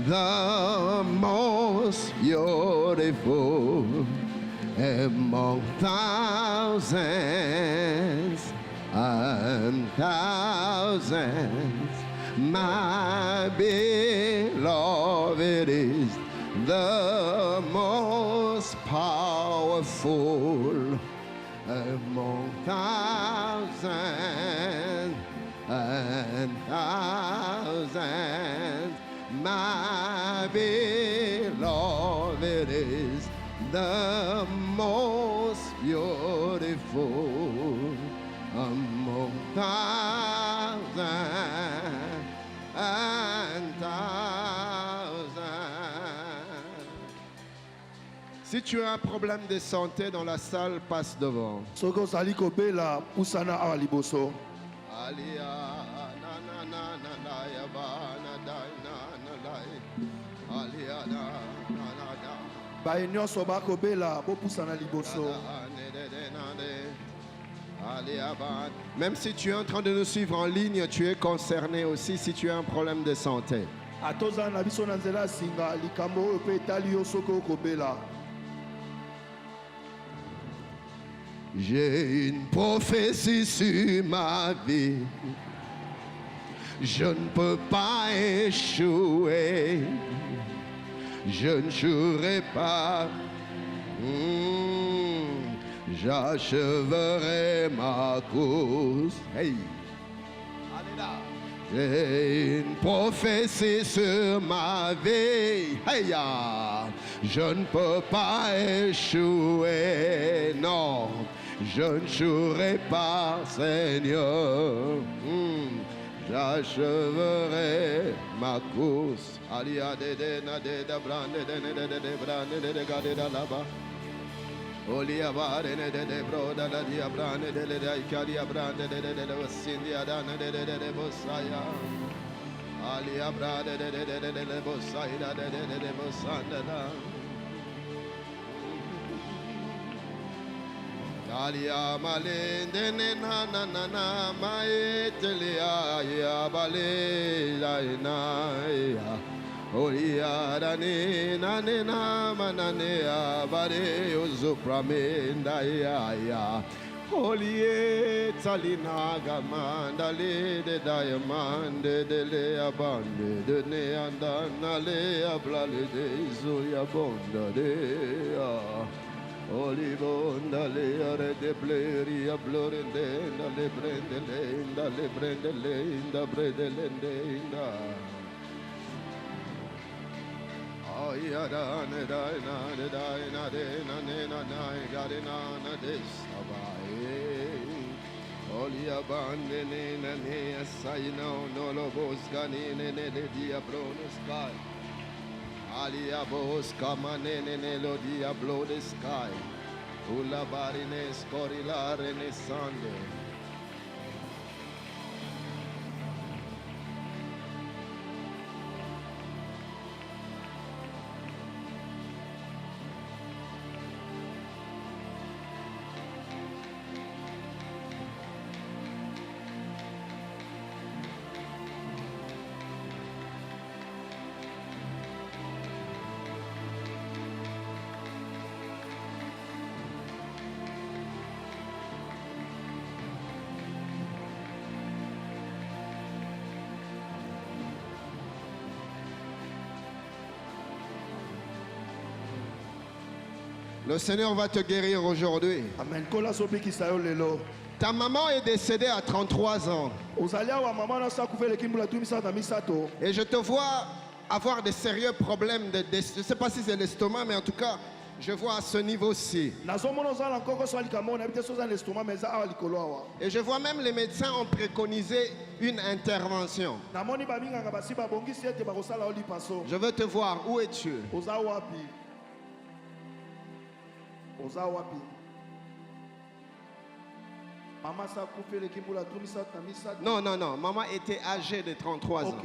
the most beautiful among thousands and thousands. My beloved is the most powerful among thousands and thousands. My beloved is the most beautiful among thousands and thousands. Si tu as un problème de santé dans la salle, passe devant. Soko saliko bela usana awaliboso. Alia na na na na na ya ba na da na na lai. Alia na na na na. Ba nyonso bako bela bo pusana liboso. Même si tu es en train de nous suivre en ligne, tu es concerné aussi si tu as un problème de santé. Atoza na biso na nzela singa likambo pe tali yo soko ko bela. J'ai une prophétie sur ma vie. Je ne peux pas échouer. Je ne jouerai pas. J'achèverai ma course. Hey. J'ai une prophétie sur ma vie. Hey, je ne peux pas échouer. Non, je ne jouerai pas, Seigneur. J'achèverai ma course. Alia de de na de da brande de ne de brande de gade da laba. Olia bare ne de broda da dia brande de de ikaria brande de sindia da ne de bosaya. Alia brande de bosaya de bosanda da. Alia malende ne na na na na maetelia ya bale na ya. Olia dani na ne na manane ya bare uzupramenda ya. Olie talina gamanda le de diamond de le abande de ne andana le ablale de zuya bonda de ya. Olivonda le are de bleri a blorende na le brende le inda bredelende. Ya da ne da na de da na de na ne na na ga de na na de sabai. Olia bande ne na ne sai no lo bosca ne de diablo sky. Alia bosca manene ne lo diablo de sky. Ula barine scorilare ne sande. Le Seigneur va te guérir aujourd'hui. Amen. Kola sopi kisayo lelo. Ta maman est décédée à 33 ans. Et je te vois avoir de sérieux problèmes. Je ne sais pas si c'est l'estomac, mais en tout cas, je vois à ce niveau-ci. Et je vois même les médecins ont préconisé une intervention. Je veux te voir. Où es-tu? Non, non, non. Maman était âgée de 33 ans.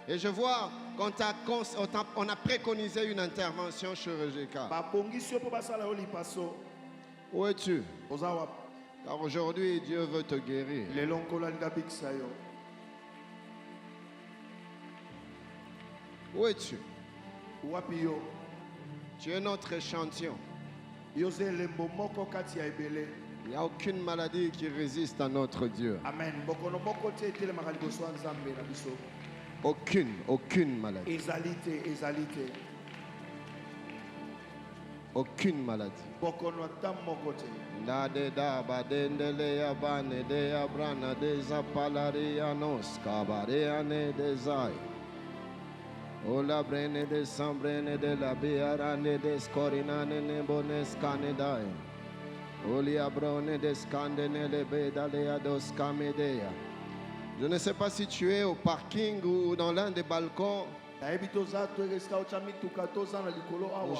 Et je vois qu'on a préconisé une intervention chirurgicale. Où es-tu? Car aujourd'hui, Dieu veut te guérir. Où es-tu? Wapi yo? Tu es notre échantillon. Yoze lembo moko kati ya ebele. Il n'y a aucune maladie qui résiste à notre Dieu. Amen. Bokono moko te etelemaka liboso ya Nzambe na biso. Aucune maladie. Ezalite. Aucune maladie. Bokono ata moko te. Nade da badendele ya bane de ya brana de zapalari ya nos kabare ane de zai. Ola brene de sambrene de la biarane de scorinane ne bones canedai. Olia brone de scandene le bedalea dos camedea. Je ne sais pas si tu es au parking ou dans l'un des balcons. Je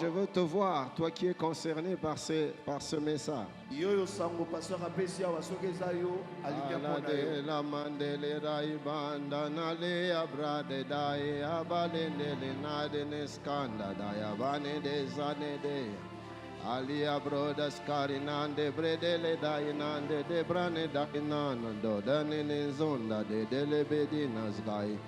veux te voir, toi qui es concerné par ce message. Alia brodas carinande bredele dainande de brane dainando danine zonda de delebedinas gai.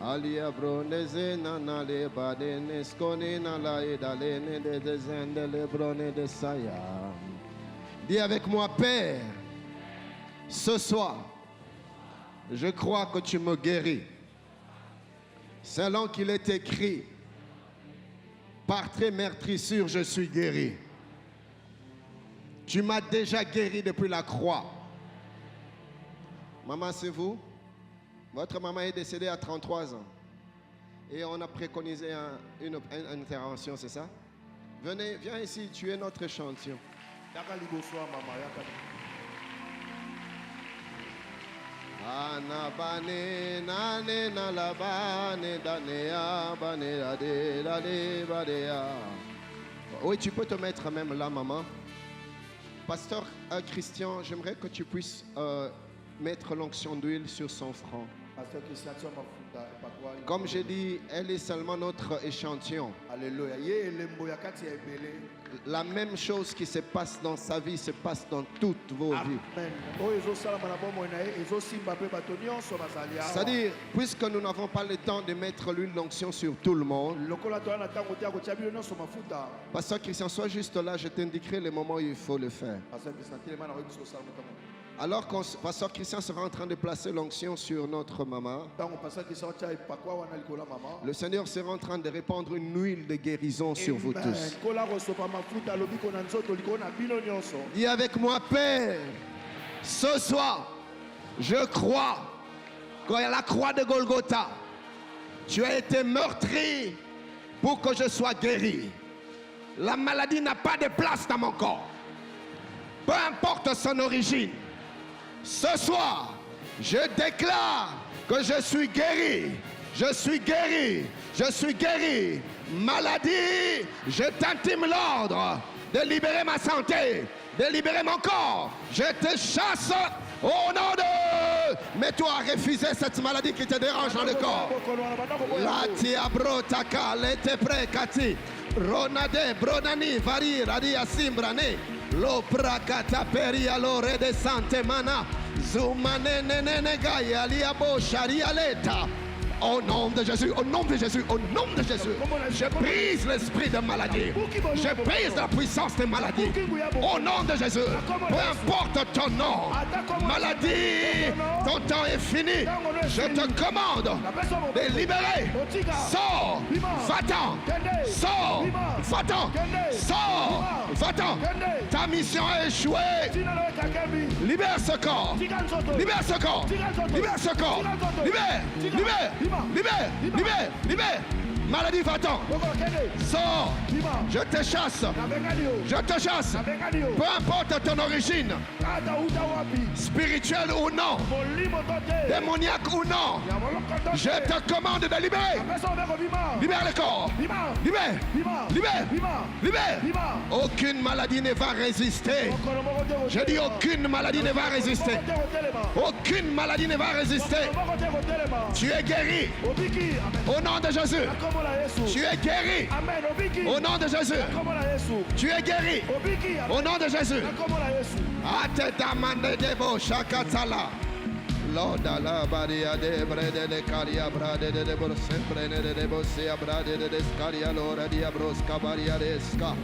Alia broneze nanale badene sconina la edalene de dezende le brone de saya. Dis avec moi, Père, ce soir, je crois que tu me guéris. Selon qu'il est écrit, par tes meurtrissures, je suis guéri. Tu m'as déjà guéri depuis la croix. Maman, c'est vous? Votre maman est décédée à 33 ans. Et on a préconisé une intervention, c'est ça? Viens ici, tu es notre échantillon. Oui, tu peux te mettre même là, maman. Pasteur Christian, j'aimerais que tu puisses mettre l'onction d'huile sur son front. Comme j'ai dit, elle est seulement notre échantillon. Alléluia. La même chose qui se passe dans sa vie se passe dans toutes vos vies. C'est-à-dire, puisque nous n'avons pas le temps de mettre l'huile d'onction sur tout le monde, Pasteur Christian, sois juste là, je t'indiquerai le moment où il faut le faire. Alors que Pasteur Christian sera en train de placer l'onction sur notre maman, le Seigneur sera en train de répandre une huile de guérison sur vous tous. Dis avec moi, Père, ce soir, je crois qu'à la croix de Golgotha, tu as été meurtri pour que je sois guéri. La maladie n'a pas de place dans mon corps. Peu importe son origine. Ce soir, je déclare que je suis guéri. Je suis guéri. Je suis guéri. Maladie, je t'intime l'ordre de libérer ma santé, de libérer mon corps. Je te chasse au nom de... Mets-toi à refuser cette maladie qui te dérange dans le corps. La tiabrotaka, lete prekati, ronade, bronani, vari, radia simbrane. Lo prakata peria lo rede sante mana zumane nene gaya liabo sharia leta. Au nom de Jésus, au nom de Jésus, au nom de Jésus, je brise l'esprit de maladie. Je brise la puissance des maladies. Au nom de Jésus, peu importe ton nom, maladie, ton temps est fini. Je te commande de libérer. Sors, va-t'en. Sors, va-t'en. Sors, va-t'en. Ta mission a échoué. Libère ce corps. Libère ce corps. Libère ce corps. Libère, libère. Libère, libère, libère. Maladie, va-t'en. Sors. Je te chasse. Je te chasse. Peu importe ton origine, spirituelle ou non, démoniaque ou non, je te commande de libérer. Libère le corps. Libère. Libère. Libère. Aucune maladie ne va résister. Je dis aucune maladie ne va résister. Aucune maladie ne va résister. Tu es guéri. Au nom de Jésus. Tu es guéri. Au nom de Jésus. Tu es guéri. Au nom de Jésus. Ate damande debo shakatala. Loda la baria de brede de caria brade de sempre de bossia brade de scaria lora di abrosca baria desca.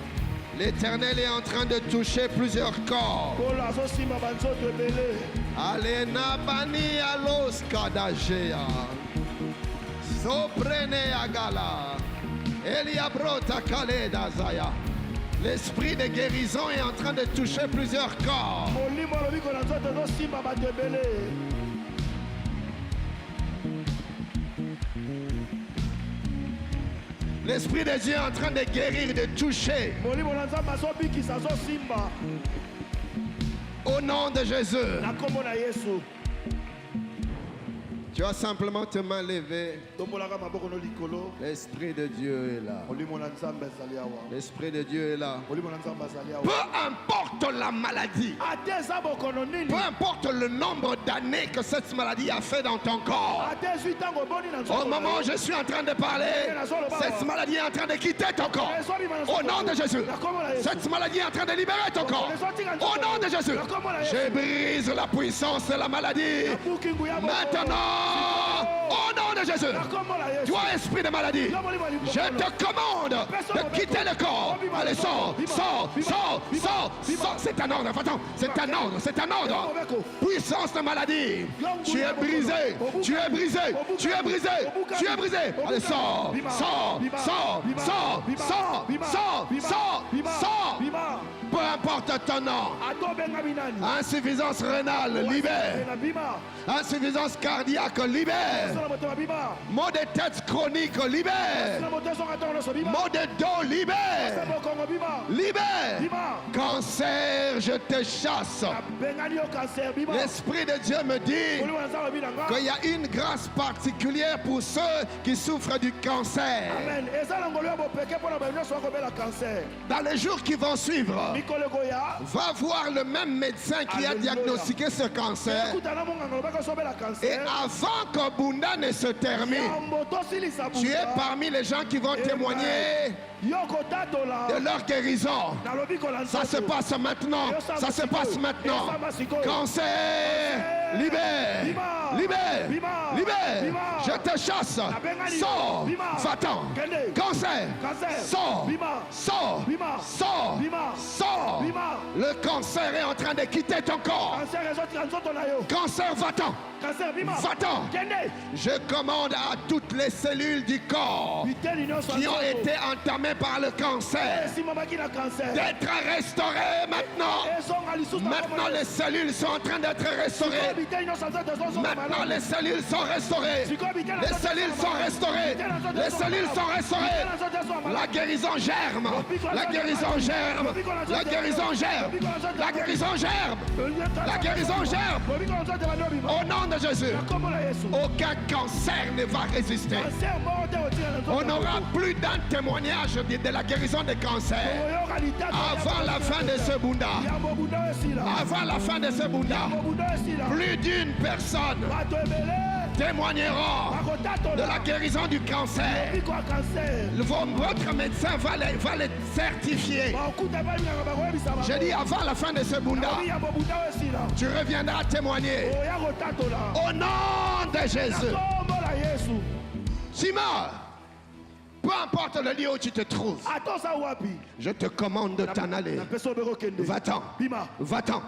L'Éternel est en train de toucher plusieurs corps. Alena bani alos kadajea. Soprene agala. Eliabrota kaleda zaya. L'esprit de guérison est en train de toucher plusieurs corps. L'Esprit de Dieu est en train de guérir, de toucher. Au nom de Jésus. Tu vas simplement te main levée. L'Esprit de Dieu est là. L'Esprit de Dieu est là. Peu importe la maladie, peu importe le nombre d'années que cette maladie a fait dans ton corps, au moment où je suis en train de parler, cette maladie est en train de quitter ton corps. Au nom de Jésus. Cette maladie est en train de libérer ton corps. Au nom de Jésus. Je brise la puissance de la maladie. Maintenant, au nom de Jésus, toi esprit de maladie, je te commande de quitter le corps. Allez, sors, sors, sors, sors, sors. C'est un ordre, attends, c'est un ordre, c'est un ordre. Puissance de maladie, tu es brisé, tu es brisé, tu es brisé, tu es brisé. Allez, sors, sors, sors, sors, sors, sors, sors, sors. Peu importe ton nom. Insuffisance rénale, libère. Insuffisance cardiaque, libère. Maux de tête chronique, libère. Maux de dos, libère. Libère. Cancer, je te chasse. L'Esprit de Dieu me dit qu'il y a une grâce particulière pour ceux qui souffrent du cancer. Dans les jours qui vont suivre, va voir le même médecin qui a diagnostiqué ce cancer. Et avant que Bunda ne se termine, tu es parmi les gens qui vont témoigner de leur guérison. Ça se passe maintenant. Ça se passe maintenant. Cancer, libère, libère, libère. Je te chasse. Sors, va-t'en. Cancer, sors, sors, sors, sors. Le cancer est en train de quitter ton corps. Cancer, va-t'en. Va-t'en. Je commande à toutes les cellules du corps qui ont été entamées par le cancer d'être restaurées maintenant. Maintenant, les cellules sont en train d'être restaurées. Maintenant, les cellules sont restaurées. Les cellules sont restaurées. Les cellules sont restaurées. La guérison germe. La guérison germe. La guérison germe. La guérison germe. La guérison germe. Au nom de Jésus, aucun cancer ne va résister. On n'aura plus d'un témoignage de la guérison des cancers avant la fin de ce Bunda. Avant la fin de ce Bunda, plus d'une personne témoigneront de la guérison du cancer. Votre médecin va les certifier. Je dis avant la fin de ce Bunda, tu reviendras témoigner. Au nom de Jésus. Simon, peu importe le lieu où tu te trouves, je te commande de t'en aller. Va-t'en. Va-t'en.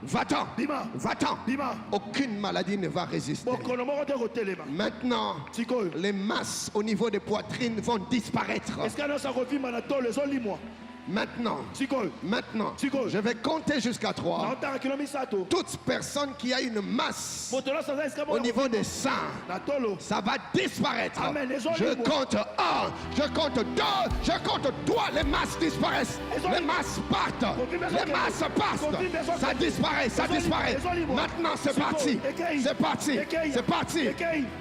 Va-t'en. Va-t'en. Aucune maladie ne va résister. Maintenant, les masses au niveau des poitrines vont disparaître. Maintenant, je vais compter jusqu'à 3. Toute personne qui a une masse au niveau des seins, ça va disparaître. Je compte 1, je compte 2, je compte 3. Les masses disparaissent. Les masses partent. Les masses partent. Ça disparaît, ça disparaît. Maintenant, c'est parti. C'est parti. C'est parti.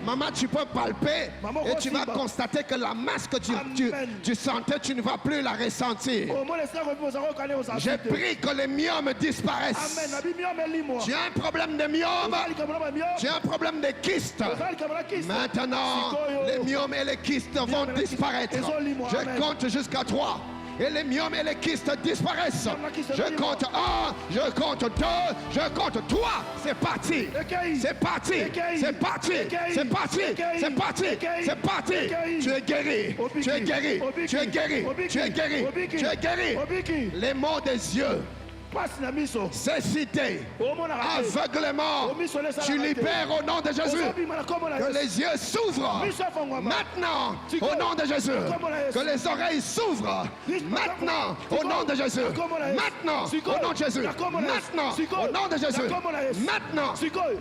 Maman, tu peux palper et tu vas constater que la masse que tu sentais, tu ne vas plus la ressentir. J'ai pris que les myomes disparaissent. Tu as un problème de myome. Tu as un problème de kyste. Maintenant, les myomes et les kystes vont disparaître. Je compte jusqu'à 3. et les myomes et les kystes disparaissent. Je compte 1, je compte 2, je compte 3. C'est parti. C'est parti. C'est parti. C'est parti. C'est parti. C'est parti. Tu es guéri. Tu es guéri. Tu es guéri. Tu es guéri. Tu es guéri. Les mots des yeux. Cécité, aveuglement, tu libères au nom de Jésus. Que les yeux s'ouvrent maintenant au nom de Jésus. Que les oreilles s'ouvrent maintenant au nom de Jésus. Maintenant au nom de Jésus. Maintenant au nom de Jésus. Maintenant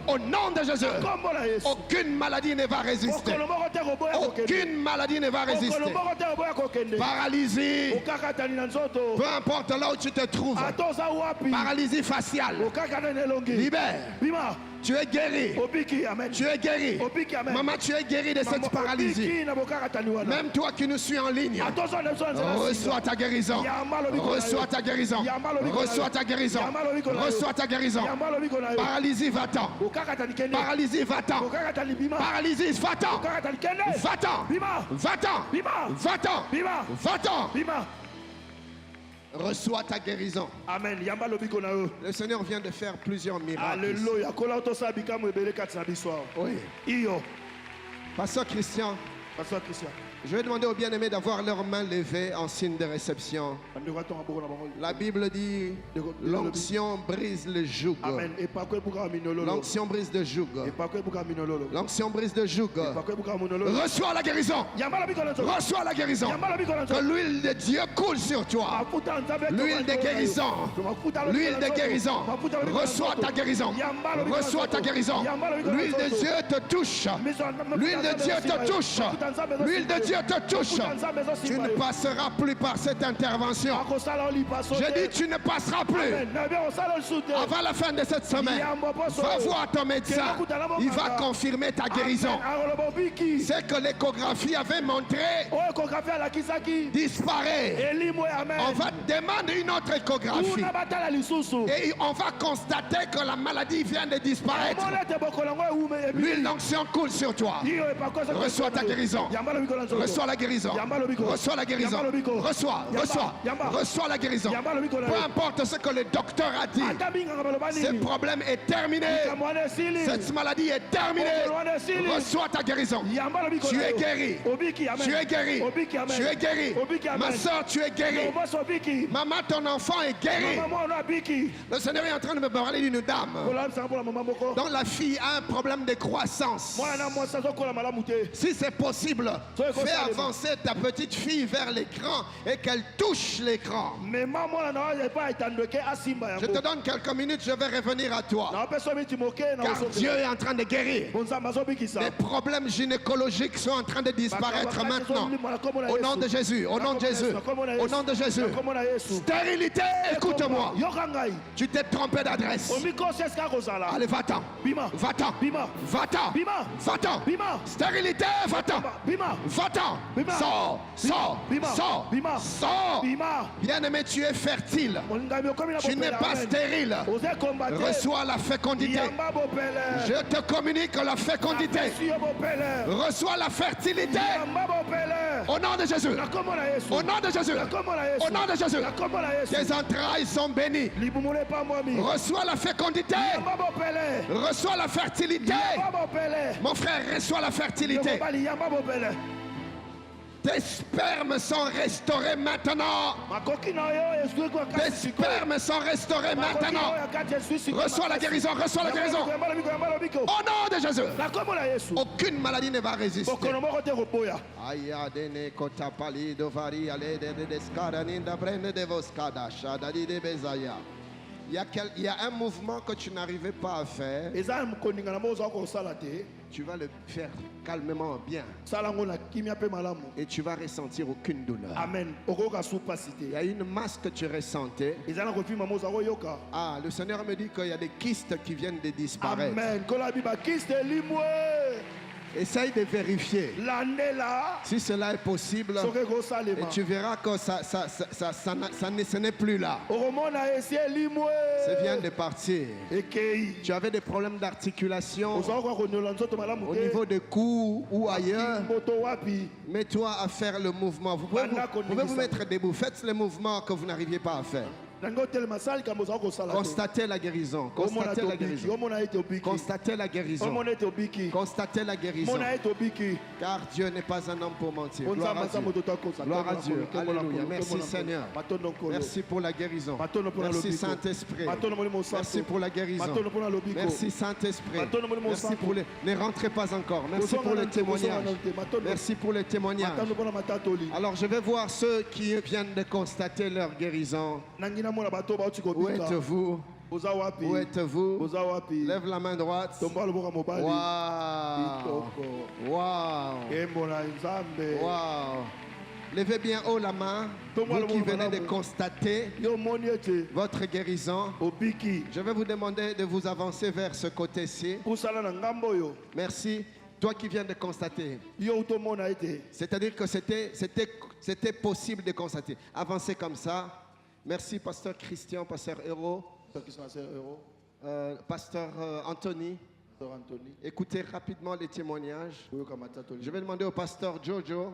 au nom de Jésus. Aucune maladie ne va résister. Aucune maladie ne va résister. Paralysie, peu importe là où tu te trouves. Paralysie faciale. Libère. Tu es guéri. Tu es guéri. Maman, tu es guéri de cette paralysie. Même toi qui nous suis en ligne, reçois ta guérison. Reçois ta guérison. Reçois ta guérison. Reçois ta guérison. Paralysie, va-t'en. Paralysie, va-t'en. Paralysie, va-t'en. Va-t'en. Va-t'en. Va-t'en. Va-t'en. Reçois ta guérison. Amen. Le Seigneur vient de faire plusieurs miracles. Alléluia. Oui. Pasteur Christian, je vais demander aux bien-aimés d'avoir leurs mains levées en signe de réception. La Bible dit l'onction brise le joug. L'onction brise le joug. L'onction brise le joug. Reçois la guérison. Reçois la guérison. Que l'huile de Dieu coule sur toi. L'huile de guérison. L'huile de guérison. Reçois ta guérison. Reçois ta guérison. L'huile de Dieu te touche. L'huile de Dieu te touche. L'huile de Dieu te touche. Tu ne passeras plus par cette intervention. Je dis tu ne passeras plus. Avant la fin de cette semaine, va voir ton médecin. Il va confirmer ta guérison. C'est que l'échographie avait montré disparaît. On va demander une autre échographie. Et on va constater que la maladie vient de disparaître. L'huile d'onction coule sur toi. Reçois ta guérison. Reçois la guérison. Reçois la guérison. Reçois la guérison. Peu importe ce que le docteur a dit. Ce problème est terminé. Cette maladie est terminée. Reçois ta guérison. Tu es guéri. Tu es guéri. Tu es guéri. Ma soeur, tu es guéri. Maman, ton enfant est guéri. Le Seigneur est en train de me parler d'une dame dont la fille a un problème de croissance. Si c'est possible, fais avancer ta petite fille vers l'écran et qu'elle touche l'écran. Je te donne quelques minutes, je vais revenir à toi. Car Dieu est en train de guérir. Les problèmes gynécologiques sont en train de disparaître maintenant. Au nom de Jésus, au nom de Jésus, au nom de Jésus. Stérilité, écoute-moi. Tu t'es trompé d'adresse. Allez, va-t'en. Va-t'en. Va-t'en. Va-t'en. Stérilité, va-t'en. Va-t'en. Sors. Sors. Sors. Sors. Bien-aimé, tu es fertile. Tu n'es pas stérile. Reçois la fécondité. Je te communique la fécondité. Reçois la fertilité. Au nom de Jésus. Au nom de Jésus. Au nom de Jésus. Tes entrailles sont bénies. Reçois la fécondité. Reçois la fertilité. Mon frère, reçois la fertilité. Tes spermes sont restaurés maintenant. Tes spermes sont restaurés maintenant. Reçois la guérison, reçois la guérison. Au nom de Jésus. Aucune maladie ne va résister. Il y a un mouvement que tu n'arrivais pas à faire. Tu vas le faire calmement, bien. Et tu vas ressentir aucune douleur. Amen. Il y a une masse que tu ressentais. Ah, le Seigneur me dit qu'il y a des kystes qui viennent de disparaître. Amen. Essaye de vérifier landela si cela est possible soki et ekosalema tu verras que ce n'est plus là. okomona esi elimwe Ça vient de partir. ekei Tu avais des problèmes d'articulation ozala kwa konyola nzoto malamu au te niveau de cou ou ailleurs. moto wapi Mets-toi à faire le mouvement. Vous pouvez vous mettre debout. Faites les mouvements que vous n'arriviez pas à faire. nango telema sali kambo ozala kosala te Constatez la guérison. Constatez la guérison. omona ete obiki Constatez la guérison. omona ete obiki Constatez la guérison. omona ete obiki Car Dieu n'est pas un homme pour mentir. Gloire onzamba à aza Dieu. moto takosa Gloire à Dieu. Alléluia. Merci Seigneur. matondo nkolo Merci pour la guérison. matondo mpona Merci lobiko Saint-Esprit. matondo molimo Merci mosantu pour la guérison. matondo mpona lobiko Merci Saint-Esprit. Merci pour les... Ne rentrez pas encore. Merci Kozonga pour le na nte, kozonga témoignage. na nte, matondo Merci pour le témoignage. matondo mpona matatoli Alors je vais voir ceux qui viennent de constater leur guérison. nangi namona bato bauti Où kobika êtes-vous? oza wapi Où êtes-vous? oza wapi Lève la main droite. tombola loboko mobali Wow. kitoko Wow. embo na nzambe Wow. Levez bien haut la main. Vous qui venez de constater yo moni ete votre guérison. obiki Je vais vous demander de vous avancer vers ce côté-ci. kusala na ngambo oyo Merci. Toi qui viens de constater. yo utomona ete C'est-à-dire que c'était possible de constater. Avancez comme ça. Merci, pasteur Christian, pasteur Héros, pasteur Anthony. Écoutez rapidement les témoignages. Je vais demander au pasteur Jojo,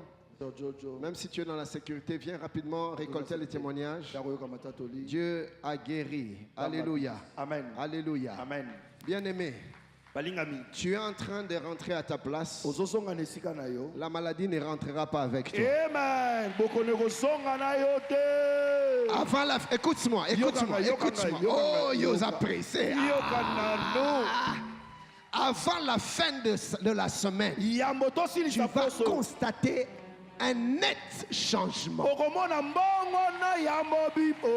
même si tu es dans la sécurité, viens rapidement récolter les témoignages. Dieu a guéri. Alléluia. Amen. Alléluia. Amen. Bien-aimé, balingami tu es en train de rentrer à ta place. ozosonga na esika na yo La maladie ne rentrera pas avec toi. amen bokone kozonga na yo te Avant la... Écoute-moi, écoute-moi, Yokanga, écoute-moi. yokanga, Oh, yokanga. Yosa pressé. yokanano Avant la fin de la semaine, yambo tu tosilisa vas poso constater un net changement. okomona mbongo na yambo bibo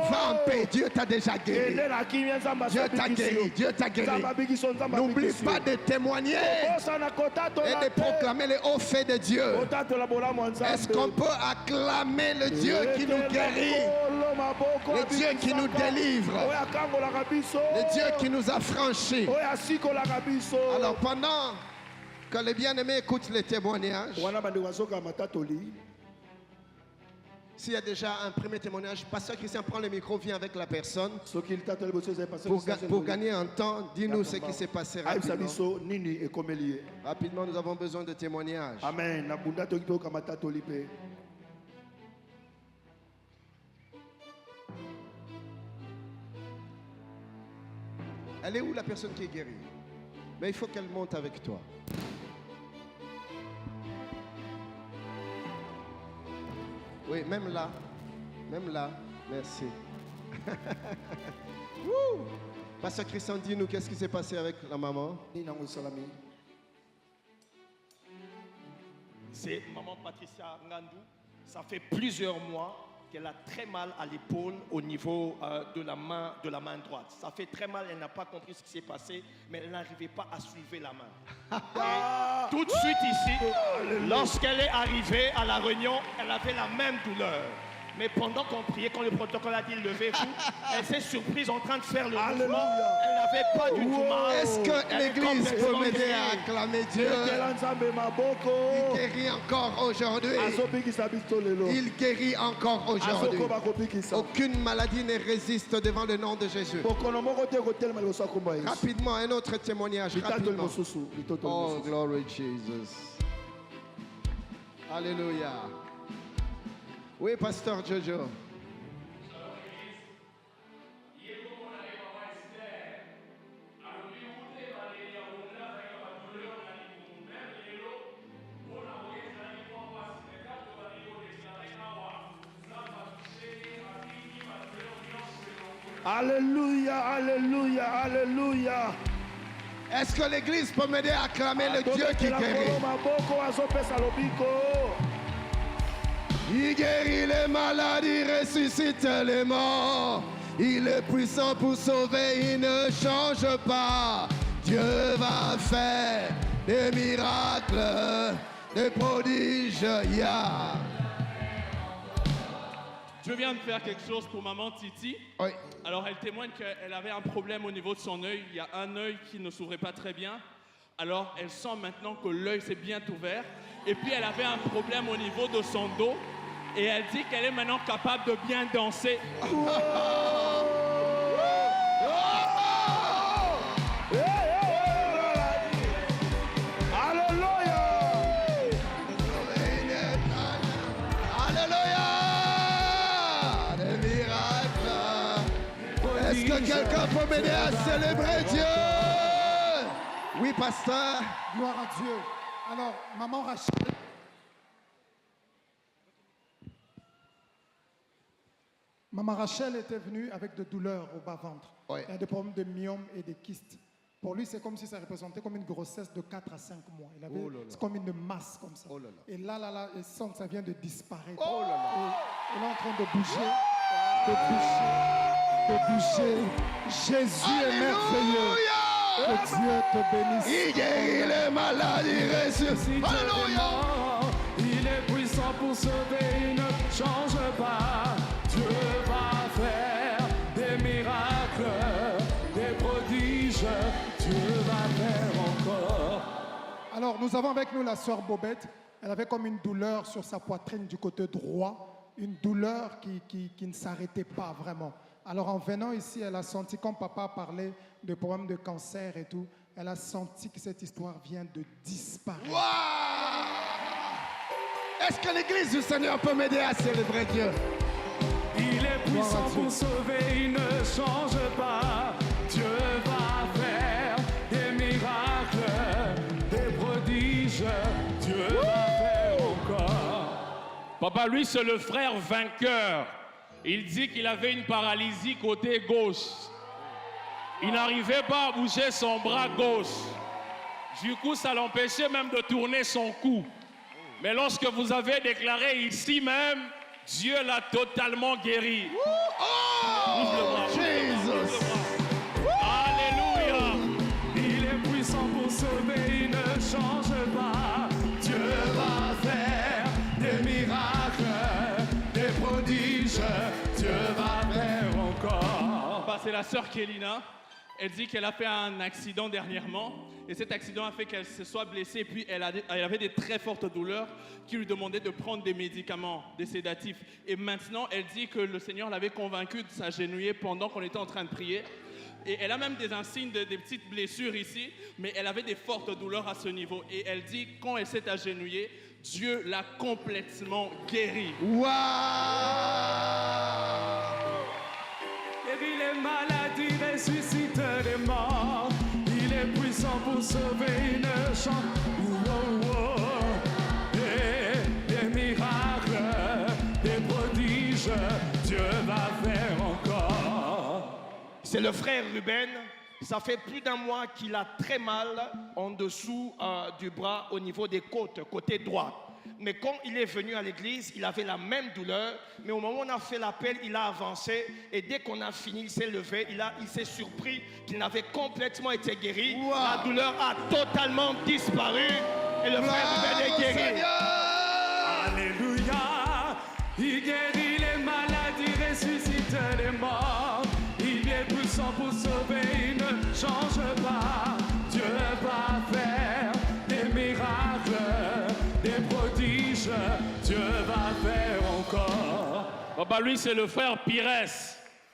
Va en paix, Dieu t'a déjà guéri. ende na kimia nzambe Dieu t'a guéri, Dieu t'a guéri. nzambe abikiso nzambe N'oublie abikiso pas de témoigner kokosa na kotatola et de te proclamer les hauts faits de Dieu. kotatola bolamu ya nzambe Est-ce qu'on peut acclamer le Dieu qui nous guérit, le Dieu qui nous délivre, oyo akangolaka biso le Dieu qui nous a franchis? oyo asikolaka biso Alors pendant que les bien-aimés écoutent les témoignages, wana bandeko bazoka matatoli s'il y a déjà un premier témoignage, pasteur Christian prend le micro, vient avec la personne. soki litatoli boso ezali passé Pour gagner un temps, dis-nous ce qui s'est passé ayebisa rapidement. biso nini ekomeli ye Rapidement, nous avons besoin de témoignages. amen na bunda toki toyoka matatoli mpe Elle est où la personne qui est guérie? Mais il faut qu'elle monte avec toi. Oui, même là. Même là. Merci. Wouh! Pasteur Christian, dis-nous qu'est-ce qui s'est passé avec la maman? nini nango esalami C'est maman Patricia Ngandou. Ça fait plusieurs mois qu'elle a très mal à l'épaule au niveau de la main droite. Ça fait très mal, elle n'a pas compris ce qui s'est passé, mais elle n'arrivait pas à soulever la main. Et tout de suite ici, lorsqu'elle est arrivée à la réunion, elle avait la même douleur. Mais pendant qu'on priait, quand le protocole a dit levez-vous, elle s'est surprise en train de faire le mouvement. Elle n'avait pas du tout mal. Est-ce que Elle est l'église peut complètement m'aider guérie. à acclamer Dieu? etela nzambe maboko Il guérit encore aujourd'hui. azobikisa biso lelo Il guérit encore aujourd'hui. azokoba kobikisa Aucune maladie ne résiste devant le nom de Jésus. bokono moko te kotelema liboso ya kombo ya yesu Rapidement, un autre témoignage. litatoli Rapidement. mosusu litotoli Oh, mosusu glory Jesus. Alléluia. Oui, pasteur Jojo. alléluia alléluia alléluia Est-ce que l'église peut m'aider à acclamer le Dieu qui Atobetela guérit? kolo maboko azopesa lobiko Il guérit les maladies, ressuscite les morts. Il est puissant pour sauver, il ne change pas. Dieu va faire des miracles, des prodiges. Yeah. Je viens de faire quelque chose pour maman Titi. Oui. Alors elle témoigne qu'elle avait un problème au niveau de son œil. Il y a un œil qui ne s'ouvrait pas très bien. Alors, elle sent maintenant que l'œil s'est bien ouvert. Et puis, elle avait un problème au niveau de son dos. Et elle dit qu'elle est maintenant capable de bien danser. Est-ce que quelqu'un peut m'aider à célébrer Dieu? Oui, pasteur. Gloire à Dieu. Alors, maman Rachel. Maman Rachel était venue avec des douleurs au bas-ventre. Oui. Il y a des problèmes de myome et de kystes. Pour lui, c'est comme si ça représentait comme une grossesse de 4 à 5 mois. Il avait, c'est comme une masse comme ça. Oh là là. Et là, il sent que ça vient de disparaître. Oh là là. Et il est en train de bouger, de bouger. Jésus est merveilleux. Que Dieu te bénisse. Il guérit les malades, il ressuscite. Alléluia. Il est puissant pour sauver, il ne change pas. Dieu va faire des miracles, des prodiges. Dieu va faire encore. Alors, nous avons avec nous la sœur Bobette. Elle avait comme une douleur sur sa poitrine du côté droit, une douleur qui ne s'arrêtait pas vraiment. Alors, en venant ici, elle a senti, comme papa parlait de problèmes de cancer et tout, elle a senti que cette histoire vient de disparaître. Wow! Est-ce que l'église du Seigneur peut m'aider à célébrer Dieu? Il est puissant pour sauver, il ne change pas. Dieu va faire des miracles, des prodiges. Dieu va faire encore. Papa, lui, c'est le frère vainqueur. Il dit qu'il avait une paralysie côté gauche. Il n'arrivait pas à bouger son bras gauche. Du coup, ça l'empêchait même de tourner son cou. Mais lorsque vous avez déclaré ici même, Dieu l'a totalement guéri. Oh! Jesus! Alléluia! Il est puissant pour sauver, il ne change pas. Dieu va faire des miracles, des prodiges. Dieu va faire encore. Bah, c'est la sœur Kélina. Elle dit qu'elle a fait un accident dernièrement. Et cet accident a fait qu'elle se soit blessée. Et puis elle avait des très fortes douleurs qui lui demandaient de prendre des médicaments, des sédatifs. Et maintenant, elle dit que le Seigneur l'avait convaincue de s'agenouiller pendant qu'on était en train de prier. Et elle a même des insignes, des petites blessures ici. Mais elle avait des fortes douleurs à ce niveau. Et elle dit, quand elle s'est agenouillée, Dieu l'a complètement guérie. Wow! Guérit les maladies, ressuscite les morts. Il est puissant pour sauver, il ne change. Des miracles, des prodiges, Dieu va faire encore. C'est le frère Ruben. Ça fait plus d'un mois qu'il a très mal en dessous du bras au niveau des côtes, côté droit. Mais quand il est venu à l'église, il avait la même douleur. Mais au moment où on a fait l'appel, il a avancé. Et dès qu'on a fini, il s'est levé. Il s'est surpris qu'il n'avait complètement été guéri. Wow. La douleur a totalement disparu. Et le frère Ruben est guéri. Alléluia. Il guérit les maladies, ressuscite les morts. Il est puissant pour sauver, il ne change pas. Dieu va faire des miracles, des prodiges. Dieu va faire encore. Papa, lui, c'est le frère Pires.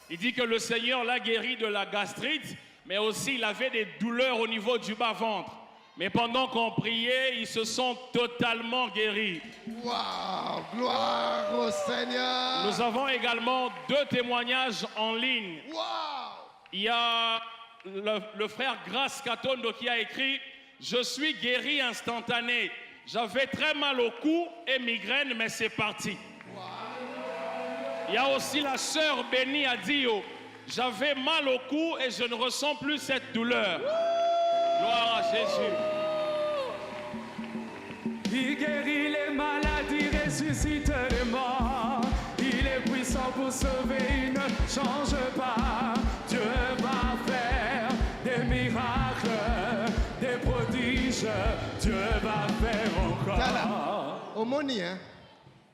Il dit que le Seigneur l'a guéri de la gastrite, mais aussi il avait des douleurs au niveau du bas-ventre. Mais pendant qu'on priait, ils se sont totalement guéris. Wow! Gloire au Seigneur! Nous avons également 2 témoignages en ligne. Wow! Il y a le frère Grace Katondo qui a écrit « Je suis guéri instantané. J'avais très mal au cou et migraine, mais c'est parti. » Il y a aussi la sœur Béni Adio. « J'avais mal au cou et je ne ressens plus cette douleur. » Gloire à Jésus. Il guérit les maladies, ressuscite les morts. Il est puissant pour sauver, il ne change pas. Dieu va faire des miracles, des prodiges. Dieu va faire encore. Tala, Omoni, hein?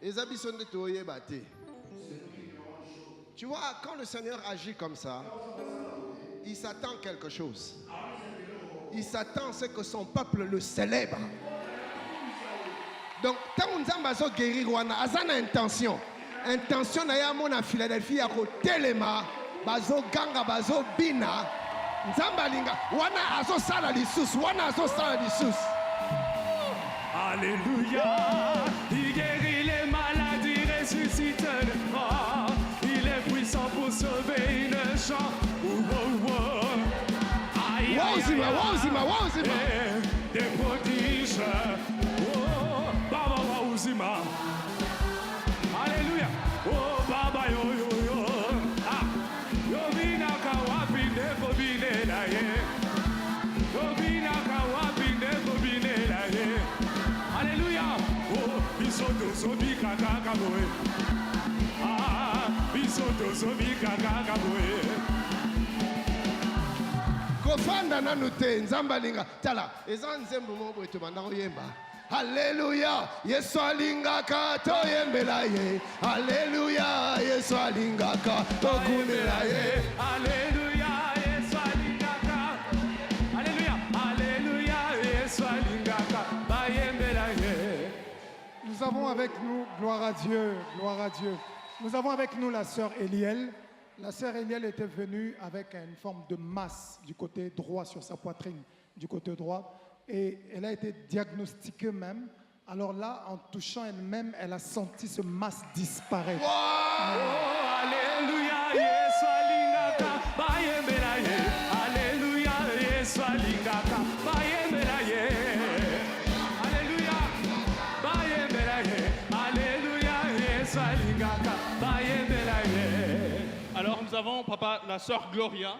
Les habits sont de toyer battés. Tu vois, quand le Seigneur agit comme ça, il s'attend quelque chose. il s'attend à ce que son peuple le célèbre. Donc, tant qu'on a guérir, on a une intention. Intention na mona Philadelphie à telema, bazo ganga, bazo bina. Nzambalinga, wana azo sala lisus, wana azo sala lisus. Alléluia, il guérit les maladies, ressuscite les morts. Il est puissant pour sauver une chambre. Wazima. Des prodiges. Oh, Baba Wazima. Alléluia. Oh, Baba yo yo yo. Ah, yo vina kawapi ndeko bine la ye. Yo vina kawapi ndeko bine la ye. Alléluia. Oh, bisoto sobi kaka boy. Ah, bisoto sobi kaka boy. Kofanda nanu te nzambalinga tala eza nzembo moko eto banda koyemba. Alléluia, Yesu alingaka toyembela ye. Alléluia, Yesu alingaka tokumela ye. Alléluia, Yesu alingaka. Alléluia, Yesu alingaka bayembela ye. Nous avons avec nous, gloire à Dieu, nous avons avec nous la sœur Eliel. La sœur Eliel était venue avec une forme de masse du côté droit sur sa poitrine, du côté droit. Et elle a été diagnostiquée même. Alors là, en touchant elle-même, elle a senti ce masse disparaître. Oh, Alléluia, Yesu alingaka bayembela ye. Alléluia, Yesu alingaka bayembela ye. Alléluia, bayembela ye. Alléluia, Yesu alingaka bayembela ye. Alors nous avons, papa, la sœur Gloria,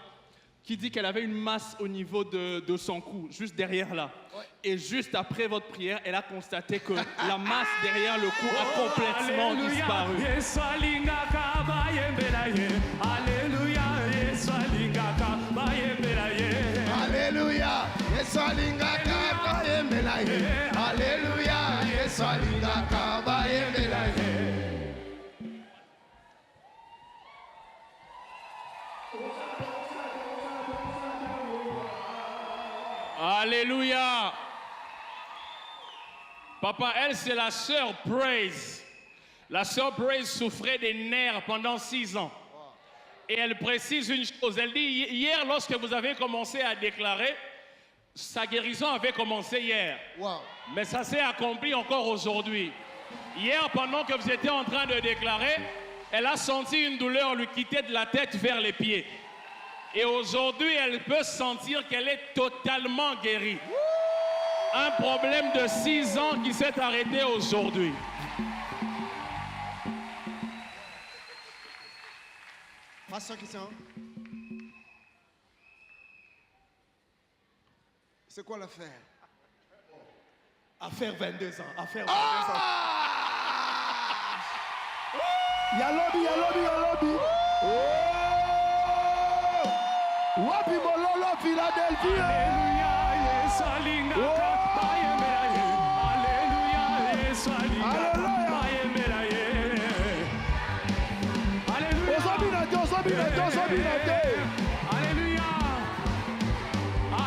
qui dit qu'elle avait une masse au niveau de son cou, juste derrière là. Ouais. Et juste après votre prière, elle a constaté que la masse derrière le cou a complètement disparu. Alléluia, Yesu alingaka bayembela ye. Alléluia, Yesu alingaka bayembela ye. Alléluia, Yesu alingaka bayembela ye. Alléluia. Papa, elle, c'est la sœur Praise. La sœur Praise souffrait des nerfs pendant 6 ans. Et elle précise une chose. Elle dit, hier, lorsque vous avez commencé à déclarer, sa guérison avait commencé hier. Wow. Mais ça s'est accompli encore aujourd'hui. Hier, pendant que vous étiez en train de déclarer, elle a senti une douleur lui quitter de la tête vers les pieds. Et aujourd'hui, elle peut sentir qu'elle est totalement guérie. Un problème de 6 ans qui s'est arrêté aujourd'hui. Pasteur Christian, c'est quoi l'affaire? Affaire 22 ans. Affaire 22 ans. Yalobi. Wapi Mololo, Philadelphie. Alléluia, Yesu alingaka bayembela ye. Alléluia, Yesu alingaka bayembela ye. Alléluia. Ozobina te. Alléluia.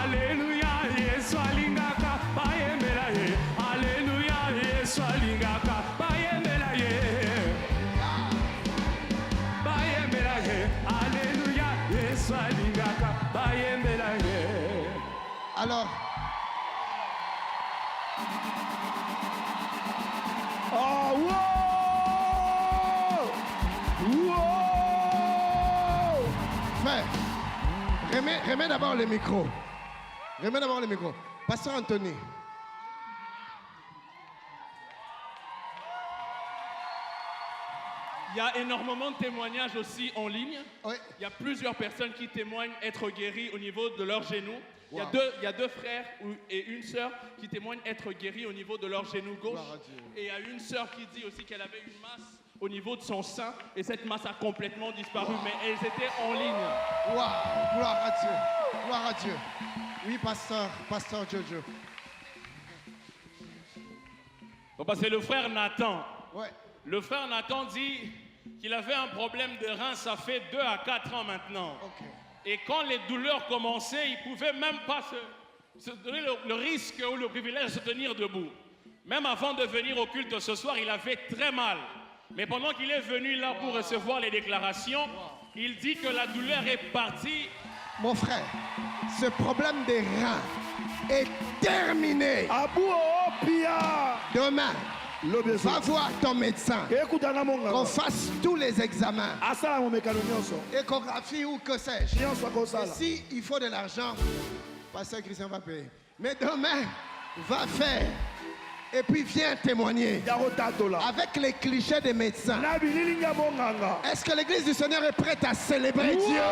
Alléluia, Yesu alingaka bayembela ye. Alléluia, Yesu alingaka bayembela ye. Bayembela ye. Alléluia, Yesu alingaka bayembela ye. Alors, Oh, wow! frère, remets d'abord le micro. Pasteur Anthony. Il y a énormément de témoignages aussi en ligne. Oui. Il y a plusieurs personnes qui témoignent être guéries au niveau de leurs genoux. Wow. Il y a deux frères et une sœur qui témoignent être guéris au niveau de leur genou gauche. Et il y a une sœur qui dit aussi qu'elle avait une masse au niveau de son sein et cette masse a complètement disparu, mais elles étaient en ligne. Wow. Gloire à Dieu. Oui, pasteur Jojo. Bon, c'est le frère Nathan. Ouais. Le frère Nathan dit qu'il avait un problème de rein, ça fait 2 à 4 ans maintenant. Ok. Et quand les douleurs commençaient, il ne pouvait même pas se donner le risque ou le privilège de se tenir debout. Même avant de venir au culte ce soir, il avait très mal. Mais pendant qu'il est venu là pour recevoir les déclarations, il dit que la douleur est partie. Mon frère, ce problème des reins est terminé. Demain, va voir ton médecin. Qu'on fasse tous les examens. Échographie ou que sais-je. Et si il faut de l'argent, Pasteur Christian va payer. Mais demain, va faire. Et puis viens témoigner. Avec les clichés des médecins. Est-ce que l'église du Seigneur est prête à célébrer Dieu?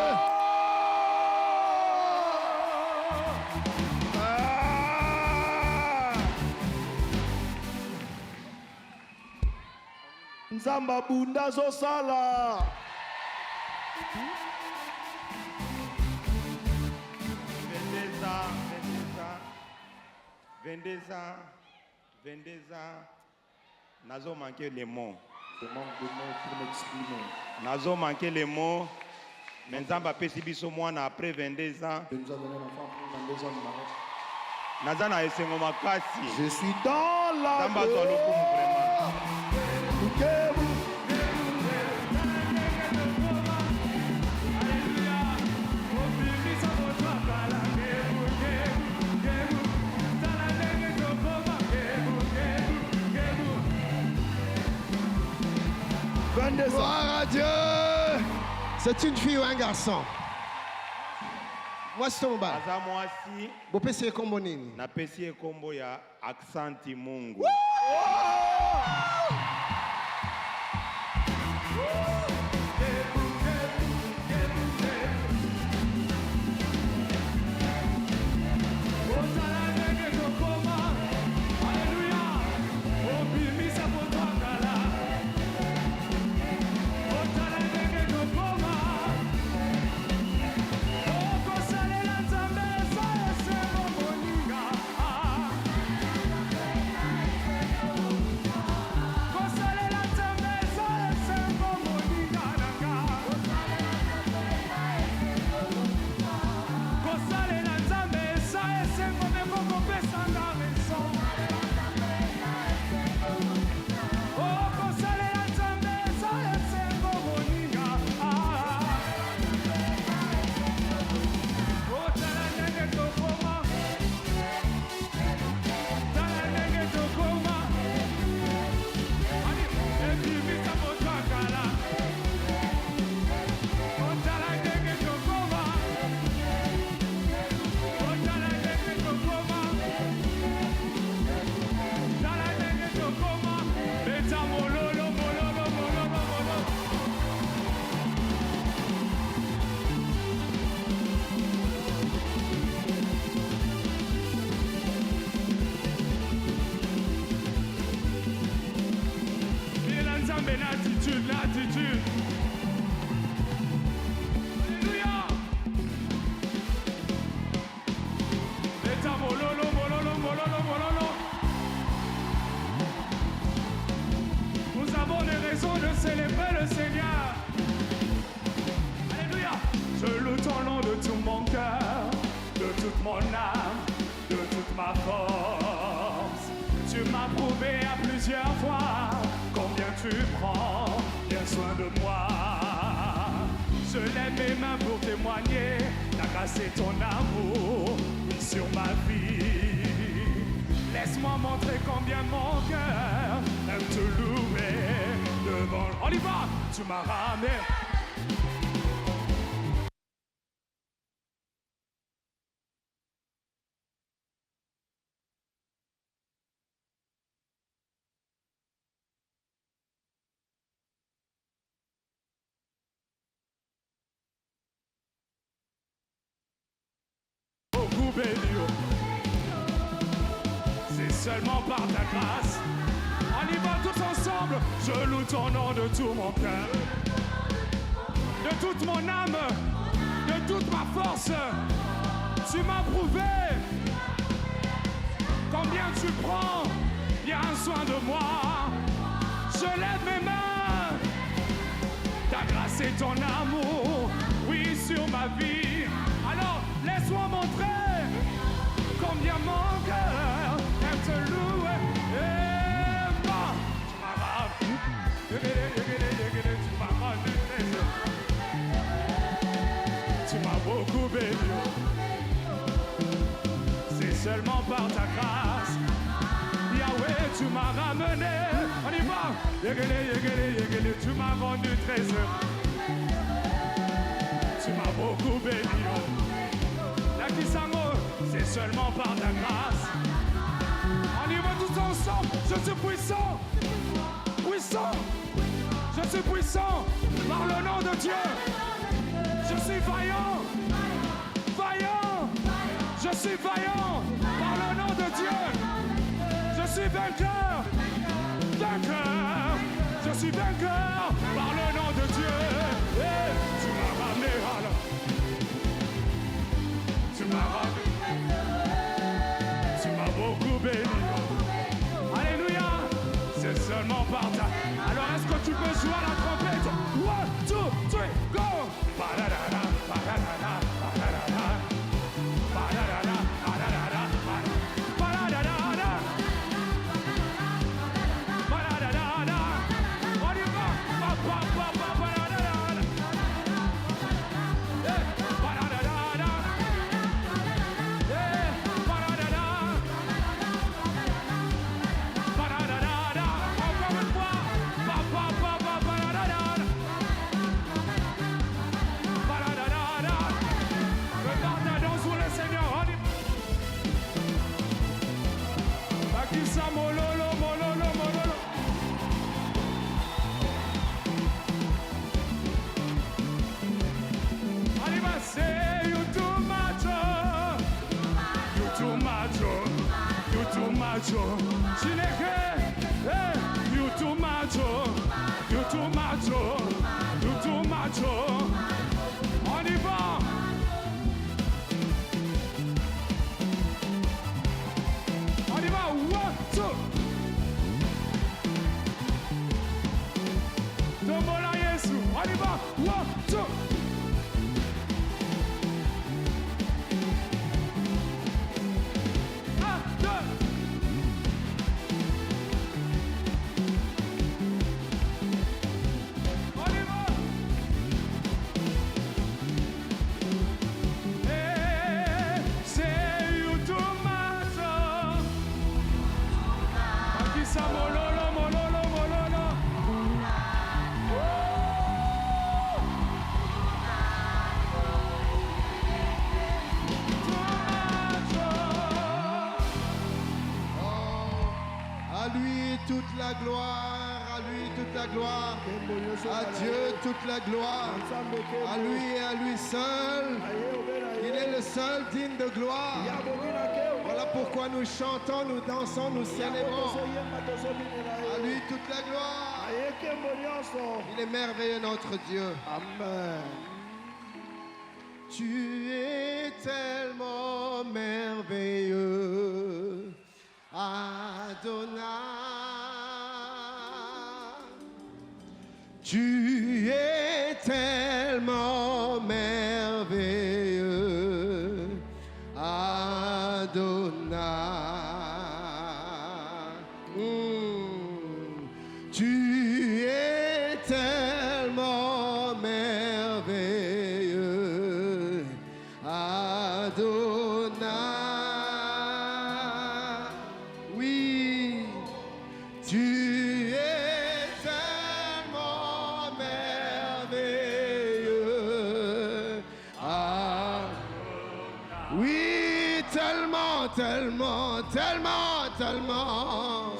Nzamba bunda zo sala. Nazo manqué les mots. Je manque de mots pour m'exprimer. Nazo manqué les mots. Mais Nzamba pesi biso mwana après 22 ans. Je nous a donné un enfant pour 22 ans de mariage. Nazana esengo makasi. Je suis dans la Nzamba zo lokumu vraiment. Gloire à Dieu. C'est une fille ou un garçon? Moi, c'est ton bas. Naza mwasi. Vous pensez comme nini? Na pesi ekombo ya Aksanti Mungu. L'attitude. Alléluia. Nous avons des raisons de célébrer le Seigneur. Alléluia. Je loue ton nom de tout mon cœur, de toute mon âme, de toute ma force. Tu m'as prouvé à plusieurs fois combien tu prends bien soin de moi. Je lève mes mains pour témoigner, t'as cassé ton amour sur ma vie. Laisse-moi montrer combien mon cœur aime te louer devant. On y va, tu m'as ramené. C'est seulement par ta grâce. On y va tous ensemble. Je loue ton nom de tout mon cœur, de toute mon âme, de toute ma force. Tu m'as prouvé combien tu prends bien soin de moi. Je lève mes mains. Ta grâce et ton amour, oui, sur ma vie. Alors laisse-moi montrer combien mon cœur aime te louer. Tu m'as rendu, tu m'as rendu trésor. Tu m'as beaucoup béni. C'est seulement par ta grâce. Yahweh, tu m'as ramené. On y va. Tu m'as rendu trésor. Tu m'as beaucoup béni. La Kisango, c'est seulement par ta grâce. On y va tous ensemble. Je suis puissant. Puissant. Je suis puissant par le nom de Dieu. Je suis vaillant. Vaillant. Je suis vaillant par le nom de Dieu. Je suis vainqueur. Vainqueur. Je suis vainqueur par le nom de Dieu. Et tu m'as ramené à la... Tu m'as ramené. Tu m'as beaucoup béni. Alléluia. C'est seulement par ta... Alors est-ce que tu peux jouer à la trompette? 1, 2, 3, go! Ba-da-da-da, ba-da-da-da, ba-da-da-da. Ba-da-da-da, ba-da-da-da, ba-da-da-da. Ba-da-da-da-da. On y va. Ba-ba-ba-ba, ba-da-da-da. Eh, ba-da-da-da-da. Eh, ba-da-da-da. Ba-da-da-da-da. Encore une fois. Ba-ba-ba-ba, ba-da-da-da. Ba-da-da-da-da. Regardons sur le Seigneur. On y va. Bakisa mololo, mololo, mololo. On y va, c'est you too macho. You too macho. You too macho. Chineke, eh, you too macho. You too macho. You too macho. On y va. On y va, 1, 2. Tombola Yesu, on y va, 1, 2. Un, deux. On y va. Eh, c'est you too much. Bakisa mololo, mololo, mololo. À lui toute la gloire, à lui toute la gloire, à Dieu toute la gloire, à lui et à lui seul. Il est le seul digne de gloire. Voilà pourquoi nous chantons, nous dansons, nous célébrons. À lui toute la gloire. Il est merveilleux notre Dieu. Amen. Tu es tellement merveilleux, Adonai. Tu es tellement merveilleux, Adonai. Tu es tellement merveilleux, Adonai. Oui, tu es tellement merveilleux. Oui, tellement, tellement, tellement, tellement.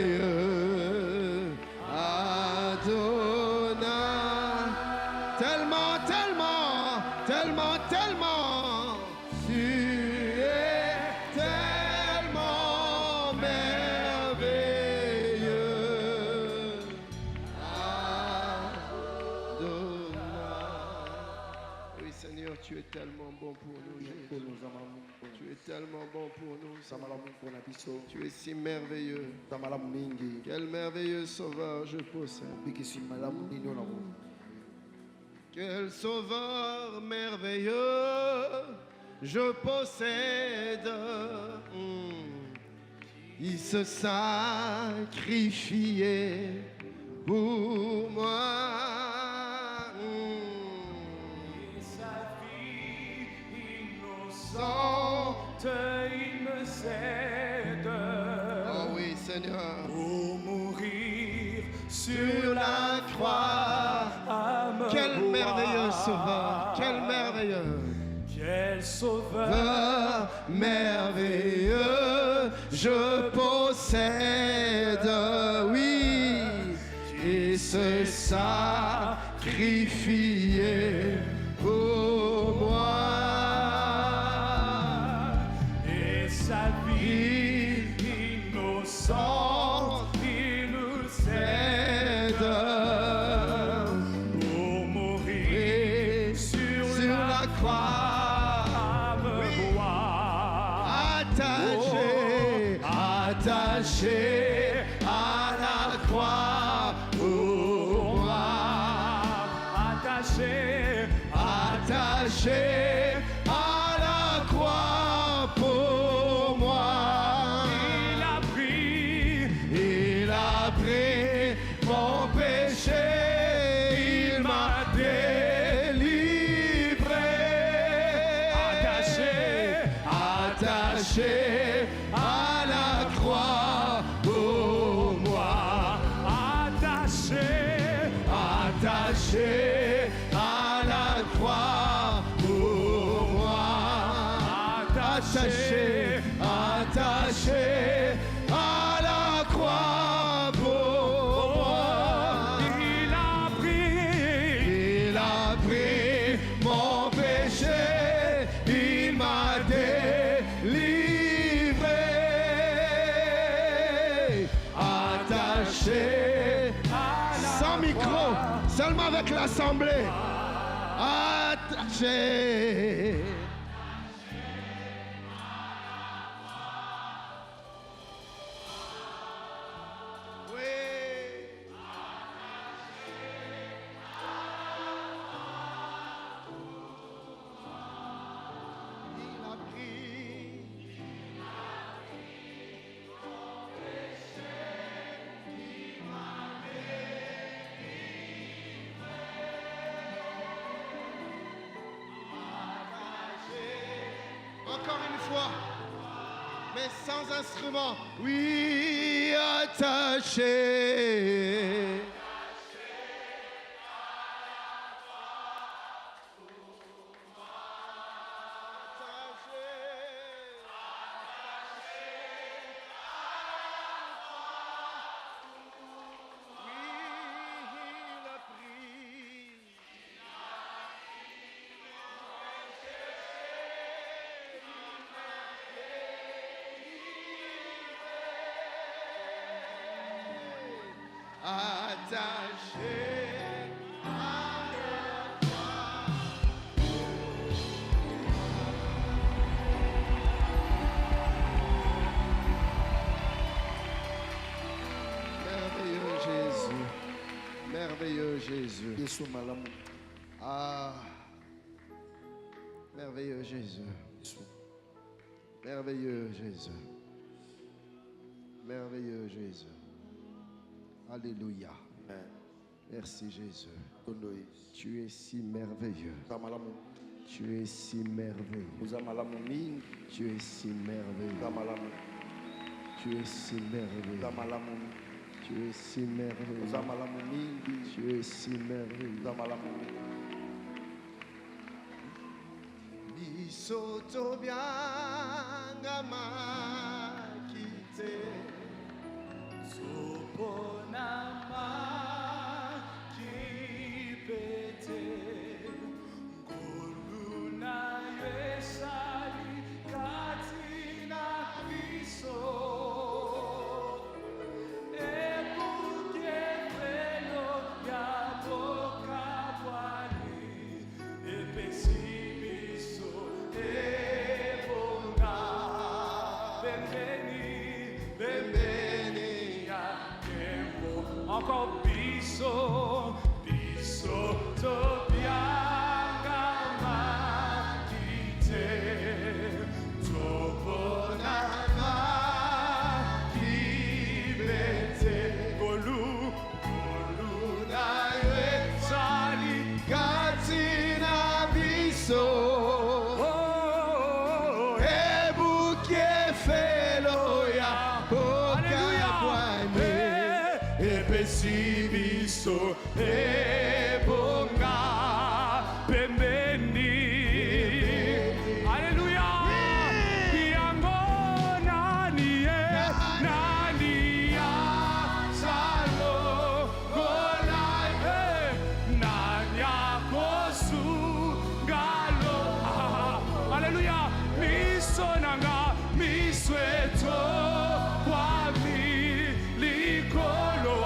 Merveilleux, Adonai. Tellement, tellement, tellement, tellement. Tu es tellement merveilleux, Adonai. Oui, Seigneur, tu es tellement bon pour nous. Tu es tellement bon pour nous. Tu es si merveilleux. Quel merveilleux sauveur je possède. Quel sauveur merveilleux je possède. Il se sacrifiait pour moi. Et sa vie innocente, il me cède. Oh oui, Seigneur. Pour mourir Sur la croix. Quel merveilleux sauveur. Quel merveilleux. Quel sauveur Merveilleux, je possède, oui, et se sacrifier pour moi. et sa vie innocente, il nous cède. Pour mourir Et sur la croix, attaché à la croix pour moi. attaché Attaché à la croix pour moi. il a pris mon péché, il m'a délivré. Attaché à la croix pour moi. Attaché à la croix pour moi. Attaché à la croix pour moi. Il a pris mon péché, il m'a délivré. Attaché sans micro, seulement avec l'assemblée. Attaché. Encore une fois, mais sans instrument. Oui, attaché. Attaché à la croix. Merveilleux Jésus, merveilleux Jésus. Ah, merveilleux Jésus, merveilleux Jésus, merveilleux Jésus. Alléluia. Merci Jésus. Tu es si merveilleux. Tu es si merveilleux. Tu es si merveilleux. Tu es si merveilleux. Tu es si merveilleux. Tu es si merveilleux. Bisoto bianga makite. Soponama kipete Ngoluna yesali katina Kristo Ebuke freno yaboka bwani Epesibiso ebonga Bembeni encore biso, biso, to Sibiso ebonga pembeni. Haleluya. Yango nani ya salo gola nani akosu galo. Haleluya. Miso nanga misweto kwami likolo.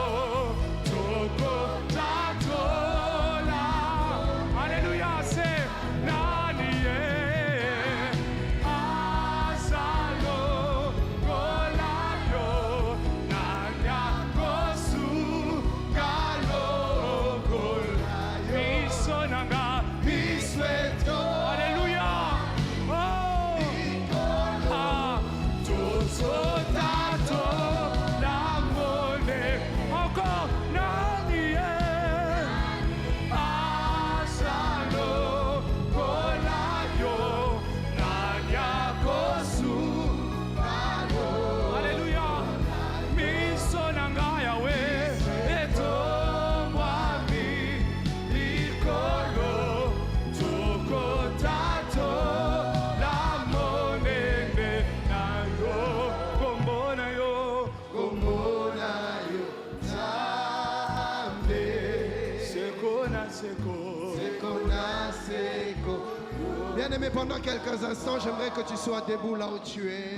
Bien-aimé, pendant quelques instants, j'aimerais que tu sois debout là où tu es.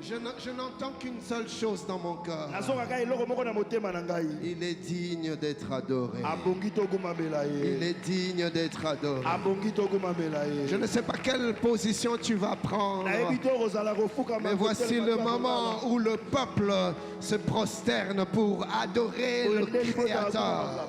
Je n'entends qu'une seule chose dans mon cœur. Il est digne d'être adoré. Il est digne d'être adoré. Je ne sais pas quelle position tu vas prendre, mais voici le moment où le peuple se prosterne pour adorer le Créateur.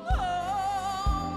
Oh,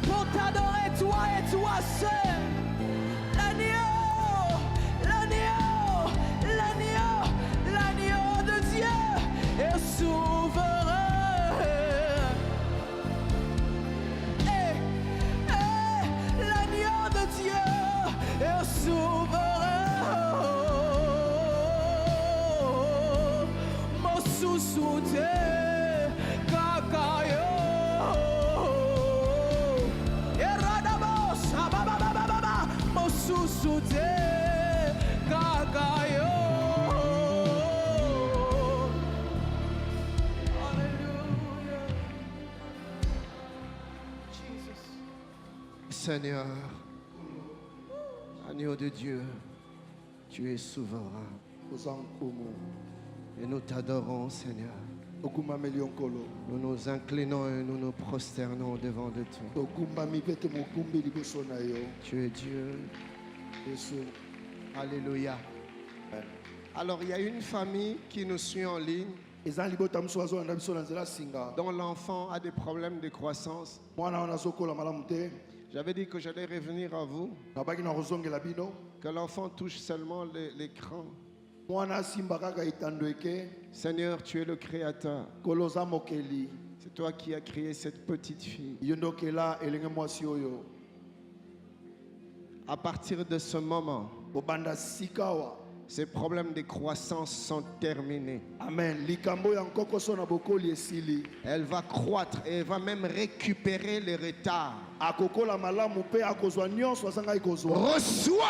Pour t'adorer toi et toi seul. L'agneau, l'agneau, l'agneau, l'agneau de Dieu est souverain. L'agneau de Dieu est souverain. Mon sous-souté, kakayo. Susute kakayo. Hallelujah. Jesus. Seigneur, agneau de Dieu, tu es souverain. Et nous t'adorons, Seigneur. Nous nous inclinons et nous nous prosternons devant de toi. Tu es Dieu. Alléluia. Alors il y a une famille qui nous suit en ligne, dont l'enfant a des problèmes de croissance. J'avais dit que j'allais revenir à vous, que l'enfant touche seulement l'écran. Seigneur, tu es le créateur. C'est toi qui as créé cette petite fille. À partir de ce moment, ces problèmes de croissance sont terminés. Amen. Elle va croître et elle va même récupérer le retard. Reçois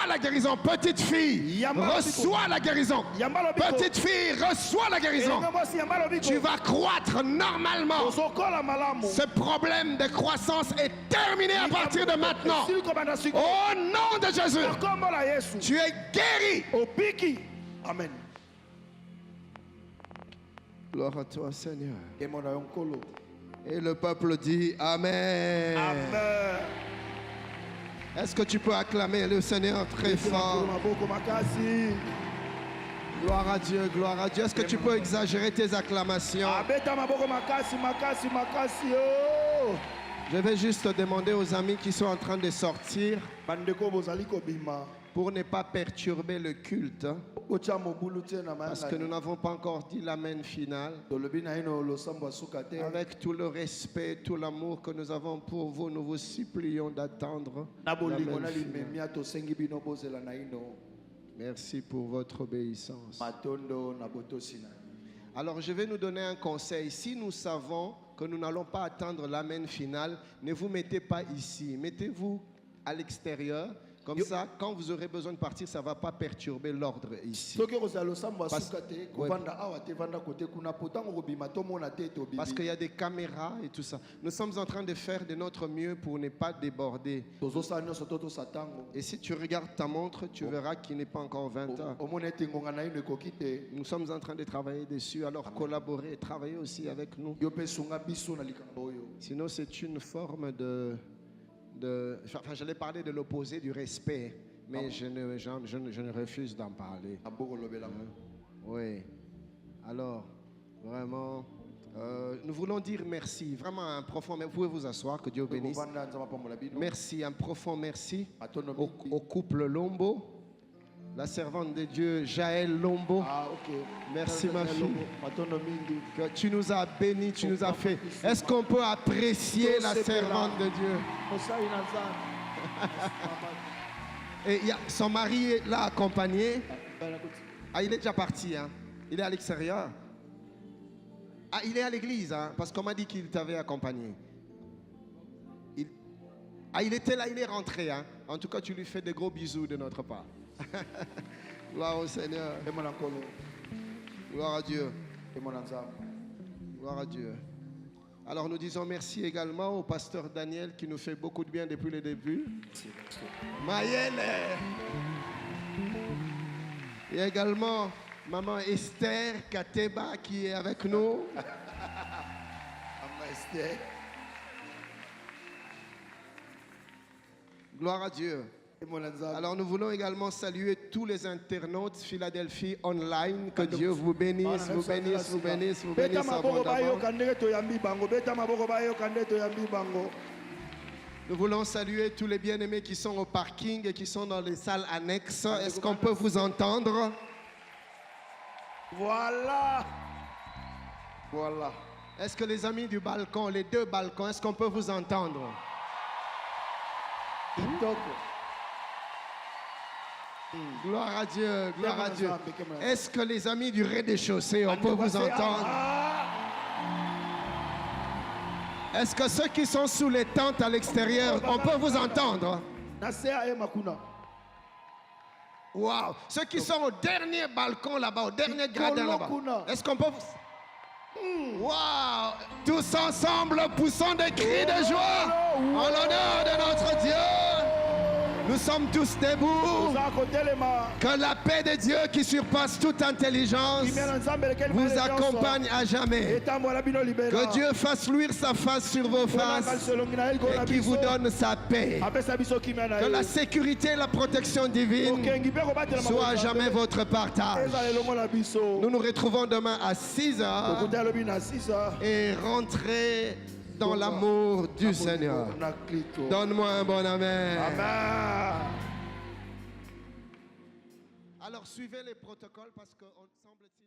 la guérison, petite fille. Reçois la guérison. Petite fille, reçois la guérison. Tu vas croître normalement. Ce problème de croissance est terminé à partir de maintenant. Au nom de Jésus, tu es guéri. Amen. Gloire à toi, Seigneur. Et le peuple dit Amen. Amen. Est-ce que tu peux acclamer le Seigneur très fort? Gloire à Dieu, gloire à Dieu. Est-ce que tu peux exagérer tes acclamations? Je vais juste demander aux amis qui sont en train de sortir pour ne pas perturber le culte, parce que nous n'avons pas encore dit l'amen final. Avec tout le respect, tout l'amour que nous avons pour vous, nous vous supplions d'attendre l'amen final. Merci pour votre obéissance. Alors je vais nous donner un conseil. Si nous savons que nous n'allons pas attendre l'amen final, ne vous mettez pas ici. Mettez-vous à l'extérieur. Comme ça, quand vous aurez besoin de partir, ça ne va pas perturber l'ordre ici. Parce qu'il y a des caméras et tout ça. Nous sommes en train de faire de notre mieux pour ne pas déborder. Et si tu regardes ta montre, tu verras qu'il n'est pas encore 20 heures. Nous sommes en train de travailler dessus. Alors collaborer et travailler aussi avec nous. Sinon, c'est une forme j'allais parler de l'opposé du respect, mais je ne refuse d'en parler. Oui. Alors, vraiment, nous voulons dire merci, vraiment un profond merci. Vous pouvez vous asseoir, que Dieu bénisse. Merci, un profond merci au couple Lombo, la servante de Dieu Jaël Lombo. Merci ma fille. Que tu nous as bénis, tu nous as fait. Est-ce qu'on peut apprécier la servante de Dieu? Et son mari l'a accompagné. Il est déjà parti, hein? Il est à l'extérieur. Il est à l'église, hein? Parce qu'on m'a dit qu'il t'avait accompagné. Il était là, il est rentré, hein? En tout cas, tu lui fais de gros bisous de notre part. Gloire au Seigneur. Gloire à Dieu. Gloire à Dieu. Alors nous disons merci également au pasteur Daniel qui nous fait beaucoup de bien depuis le début. Maëlle. Et également maman Esther Kateba qui est avec nous. Maman Esther. Gloire à Dieu. Alors nous voulons également saluer tous les internautes Philadelphie Online. Que Dieu vous bénisse, vous bénisse, vous bénisse, vous bénisse abondamment. Nous voulons saluer tous les bien-aimés qui sont au parking et qui sont dans les salles annexes. Est-ce qu'on peut vous entendre? Voilà. Voilà. Est-ce que les amis du balcon, les deux balcons, est-ce qu'on peut vous entendre? Gloire à Dieu, gloire à Dieu. Est-ce que les amis du rez-de-chaussée, on peut vous entendre? Est-ce que ceux qui sont sous les tentes à l'extérieur, on peut vous entendre? Wow. Ceux qui sont au dernier balcon là-bas, au dernier gradin là-bas, est-ce qu'on peut vous... Wow. Tous ensemble, poussons des cris de joie en l'honneur de notre Dieu. Nous sommes tous debout. Que la paix de Dieu qui surpasse toute intelligence vous accompagne à jamais. Que Dieu fasse luire sa face sur vos faces et qu'il vous donne sa paix. Que la sécurité et la protection divine soient à jamais votre partage. Nous nous retrouvons demain à 6h et rentrez dans l'amour du Seigneur. Donne-moi un bon amen. Alors suivez les protocoles parce qu'on semble-t-il...